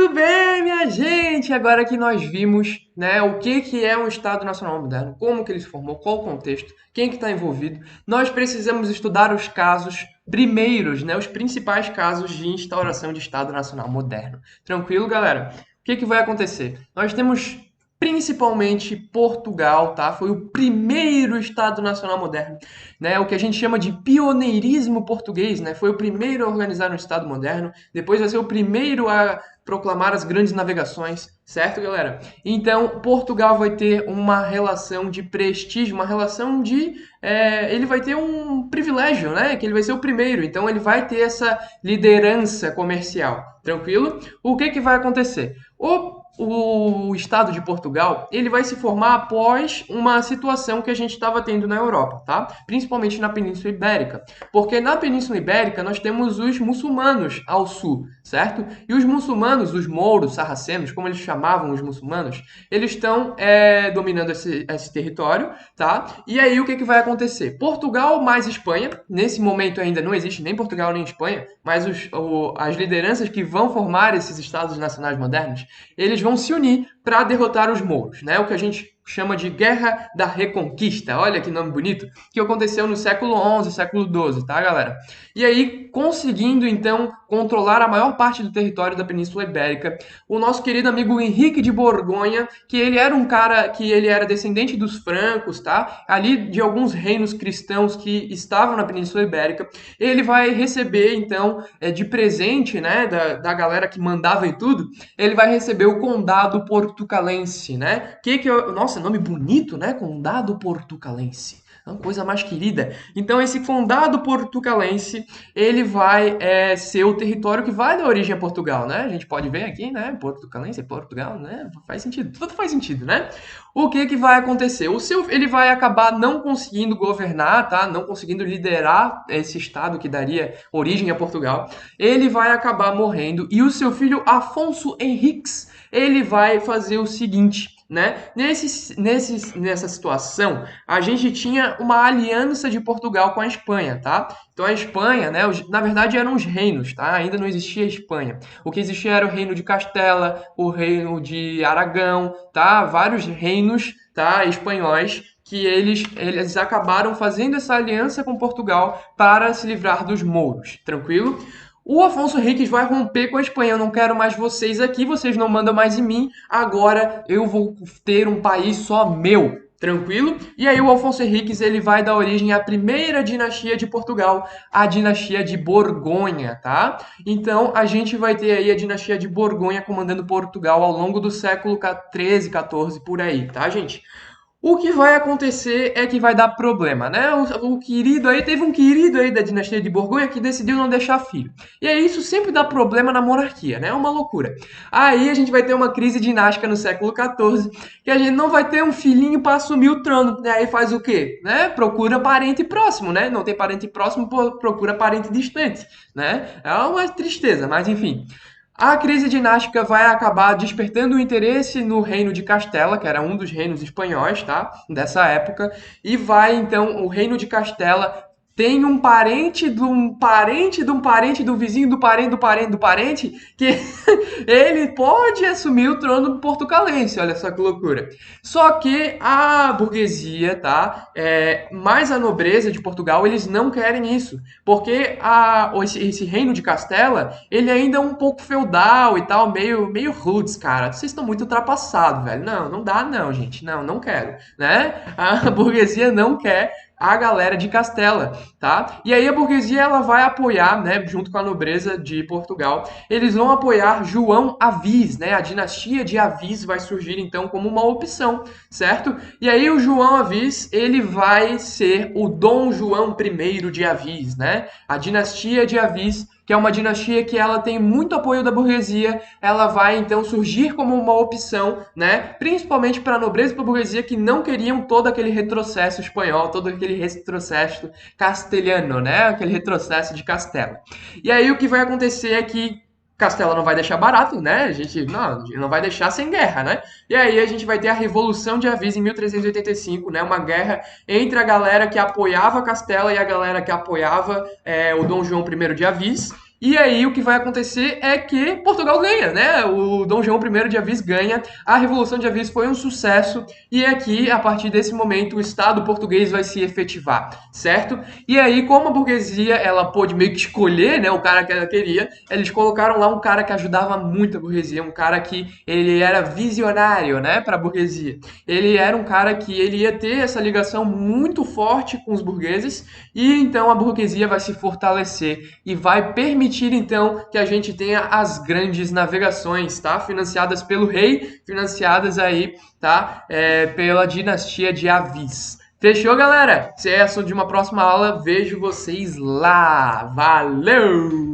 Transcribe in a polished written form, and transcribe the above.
Muito bem, minha gente! Agora que nós vimos, né, o que é um Estado Nacional moderno, como que ele se formou, qual o contexto, quem que está envolvido, nós precisamos estudar os casos primeiros, né, os principais casos de instauração de Estado Nacional moderno. Tranquilo, galera? O que vai acontecer? Nós temos principalmente Portugal, tá? Foi o primeiro Estado Nacional moderno, né? O que a gente chama de pioneirismo português, né? Foi o primeiro a organizar um Estado moderno, depois vai ser o primeiro a proclamar as grandes navegações, certo, galera? Então, Portugal vai ter uma relação de prestígio, uma relação de... ele vai ter um privilégio, né? Que ele vai ser o primeiro, então ele vai ter essa liderança comercial, tranquilo? O que vai acontecer? O Estado de Portugal, ele vai se formar após uma situação que a gente estava tendo na Europa, tá? Principalmente na Península Ibérica. Porque na Península Ibérica nós temos os muçulmanos ao sul, certo? E os muçulmanos, os mouros, sarracenos, como eles chamavam os muçulmanos, eles estão dominando esse território, tá? E aí o que vai acontecer? Portugal mais Espanha, nesse momento ainda não existe nem Portugal nem Espanha, mas as lideranças que vão formar esses Estados nacionais modernos, eles vão se unir para derrotar os mouros, né? O que a gente chama de Guerra da Reconquista. Olha que nome bonito, que aconteceu no século XI, século XII, tá, galera? E aí, conseguindo, então, controlar a maior parte do território da Península Ibérica, o nosso querido amigo Henrique de Borgonha, que ele era um cara que ele era descendente dos francos, tá? Ali de alguns reinos cristãos que estavam na Península Ibérica, ele vai receber, então, de presente, né, da galera que mandava em tudo, ele vai receber o Condado Portucalense, né? Nossa, nome bonito, né? Condado Portucalense. Uma coisa mais querida. Então, esse Condado Portucalense, ele vai ser o território que vai dar origem a Portugal, né? A gente pode ver aqui, né? Portucalense, Portugal, né? Faz sentido. Tudo faz sentido, né? O que vai acontecer? Ele vai acabar não conseguindo governar, tá? Não conseguindo liderar esse estado que daria origem a Portugal. Ele vai acabar morrendo e o seu filho Afonso Henriques, ele vai fazer o seguinte, né? Nessa situação, a gente tinha uma aliança de Portugal com a Espanha, tá? Então a Espanha, né? Na verdade eram os reinos, tá? Ainda não existia a Espanha. O que existia era o reino de Castela, o reino de Aragão, tá? Vários reinos, tá? Espanhóis que eles acabaram fazendo essa aliança com Portugal para se livrar dos mouros, tranquilo? O Afonso Henriques vai romper com a Espanha. Eu não quero mais vocês aqui, vocês não mandam mais em mim. Agora eu vou ter um país só meu. Tranquilo? E aí o Afonso Henriques ele vai dar origem à primeira dinastia de Portugal, a dinastia de Borgonha, tá? Então a gente vai ter aí a dinastia de Borgonha comandando Portugal ao longo do século 13, 14 por aí, tá, gente? O que vai acontecer é que vai dar problema, né? O querido aí, teve um querido aí da dinastia de Borgonha que decidiu não deixar filho. E aí isso sempre dá problema na monarquia, né? É uma loucura. Aí a gente vai ter uma crise dinástica no século XIV, que a gente não vai ter um filhinho para assumir o trono. E aí faz o quê? Né? Procura parente próximo, né? Não tem parente próximo, procura parente distante, né? É uma tristeza, mas enfim. A crise dinástica vai acabar despertando o interesse no reino de Castela, que era um dos reinos espanhóis, tá? Dessa época, e vai então o reino de Castela tem um parente de um parente de um parente do vizinho do parente do parente do parente que ele pode assumir o trono portucalense, olha só que loucura. Só que a burguesia, tá? Mais a nobreza de Portugal, eles não querem isso, porque esse reino de Castela, ele ainda é um pouco feudal e tal, meio roots, cara. Vocês estão muito ultrapassados, velho. Não, não dá não, gente. Não, não quero, né? A burguesia não quer a galera de Castela, tá? E aí a burguesia ela vai apoiar, né, junto com a nobreza de Portugal, eles vão apoiar João Avis, né? A dinastia de Avis vai surgir então como uma opção, certo? E aí o João Avis, ele vai ser o Dom João I de Avis, né? A dinastia de Avis, que é uma dinastia que ela tem muito apoio da burguesia, ela vai então surgir como uma opção, né? Principalmente para a nobreza e para a burguesia que não queriam todo aquele retrocesso espanhol, todo aquele retrocesso castelhano, né? Aquele retrocesso de Castela. E aí o que vai acontecer é que Castela não vai deixar barato, né? A gente não vai deixar sem guerra, né? E aí a gente vai ter a Revolução de Avis em 1385, né? Uma guerra entre a galera que apoiava Castela e a galera que apoiava o Dom João I de Avis. E aí o que vai acontecer é que Portugal ganha, né? O Dom João I de Avis ganha, a Revolução de Avis foi um sucesso e aqui, a partir desse momento, o Estado português vai se efetivar, certo? E aí, como a burguesia, ela pôde meio que escolher, né, o cara que ela queria, eles colocaram lá um cara que ajudava muito a burguesia, um cara que ele era visionário, né, para a burguesia. Ele era um cara que ele ia ter essa ligação muito forte com os burgueses e então a burguesia vai se fortalecer e vai permitir então que a gente tenha as grandes navegações, tá? Financiadas pelo rei, financiadas aí, tá? Pela dinastia de Avis. Fechou, galera? Se é assunto de uma próxima aula, vejo vocês lá. Valeu!